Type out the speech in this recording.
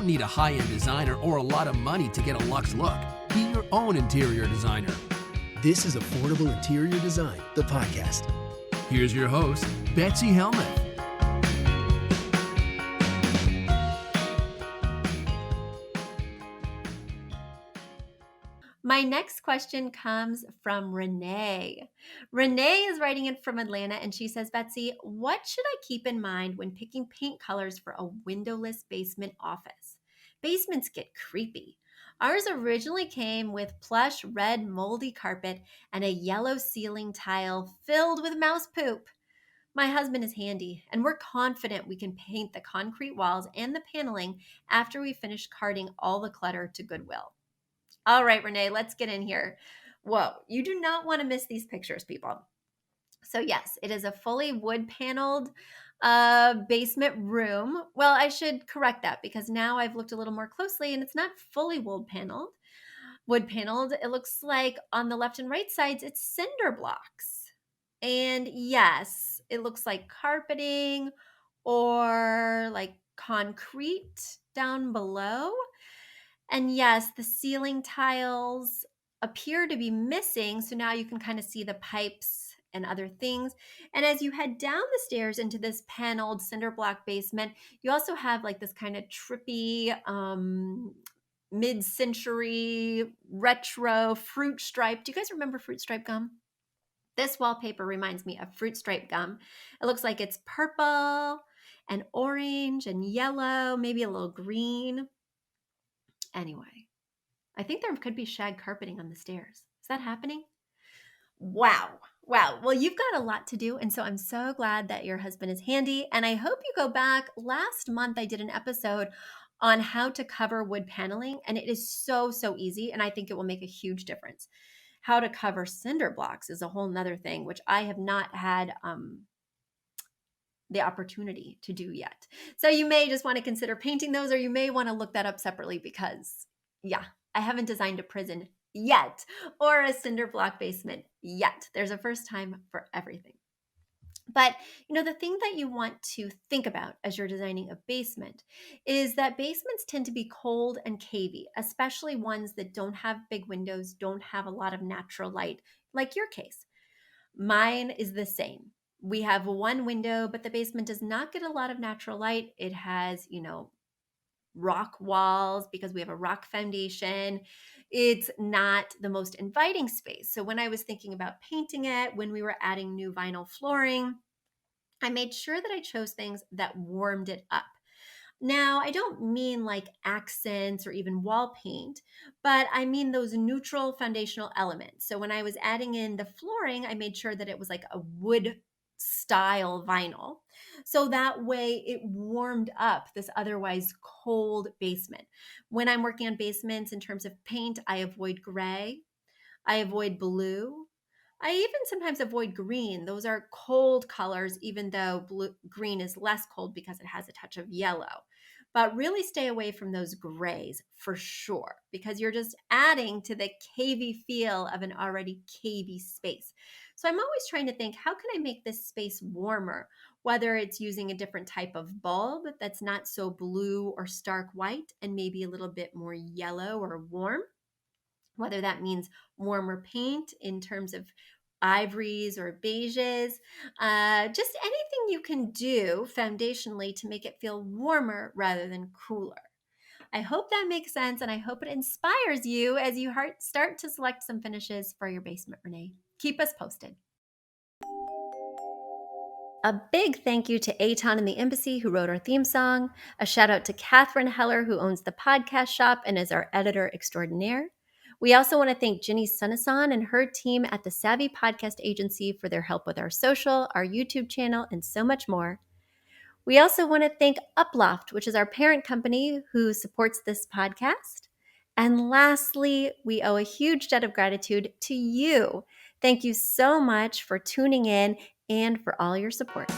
don't need a high-end designer or a lot of money to get a luxe look. Be your own interior designer. This is Affordable Interior Design, the podcast. Here's your host, Betsy Helmuth. My next question comes from Ranae. Ranae is writing in from Atlanta, and she says, Betsy, what should I keep in mind when picking paint colors for a windowless basement office? Basements get creepy. Ours originally came with plush red moldy carpet and a yellow ceiling tile filled with mouse poop. My husband is handy, and we're confident we can paint the concrete walls and the paneling after we finish carting all the clutter to Goodwill. All right, Ranae, let's get in here. Whoa, you do not want to miss these pictures, people. So yes, it is a fully wood paneled basement room. Well, I should correct that because now I've looked a little more closely and it's not fully wood paneled. It looks like on the left and right sides, it's cinder blocks. And yes, it looks like carpeting or like concrete down below. And yes, the ceiling tiles appear to be missing. So now you can kind of see the pipes and other things. And as you head down the stairs into this paneled cinder block basement, you also have like this kind of trippy, mid-century retro fruit stripe. Do you guys remember fruit stripe gum? This wallpaper reminds me of fruit stripe gum. It looks like it's purple and orange and yellow, maybe a little green. Anyway, I think there could be shag carpeting on the stairs. Is that happening? Wow. Well, you've got a lot to do. And so I'm so glad that your husband is handy. And I hope you go back. Last month, I did an episode on how to cover wood paneling. And it is so easy. And I think it will make a huge difference. How to cover cinder blocks is a whole nother thing, which I have not had the opportunity to do yet. So you may just want to consider painting those, or you may want to look that up separately because, yeah, I haven't designed a prison yet or a cinder block basement yet. There's a first time for everything. But, the thing that you want to think about as you're designing a basement is that basements tend to be cold and cavey, especially ones that don't have big windows, don't have a lot of natural light, like your case. Mine is the same. We have one window, but the basement does not get a lot of natural light. It has, rock walls because we have a rock foundation. It's not the most inviting space. So when I was thinking about painting it, when we were adding new vinyl flooring, I made sure that I chose things that warmed it up. Now, I don't mean like accents or even wall paint, but I mean those neutral foundational elements. So when I was adding in the flooring, I made sure that it was like a wood style vinyl. So that way it warmed up this otherwise cold basement. When I'm working on basements in terms of paint, I avoid gray, I avoid blue. I even sometimes avoid green. Those are cold colors, even though green is less cold because it has a touch of yellow. But really stay away from those grays for sure, because you're just adding to the cavey feel of an already cavey space. So I'm always trying to think, how can I make this space warmer? Whether it's using a different type of bulb that's not so blue or stark white and maybe a little bit more yellow or warm. Whether that means warmer paint in terms of ivories or beiges, just anything you can do foundationally to make it feel warmer rather than cooler. I hope that makes sense, and I hope it inspires you as you start to select some finishes for your basement, Ranae. Keep us posted. A big thank you to Aton and the Embassy who wrote our theme song. A shout out to Catherine Heller who owns the podcast shop and is our editor extraordinaire. We also want to thank Ginny Sunasan and her team at the Savvy Podcast Agency for their help with our social, our YouTube channel, and so much more. We also want to thank Uploft, which is our parent company who supports this podcast. And lastly, we owe a huge debt of gratitude to you. Thank you so much for tuning in and for all your support.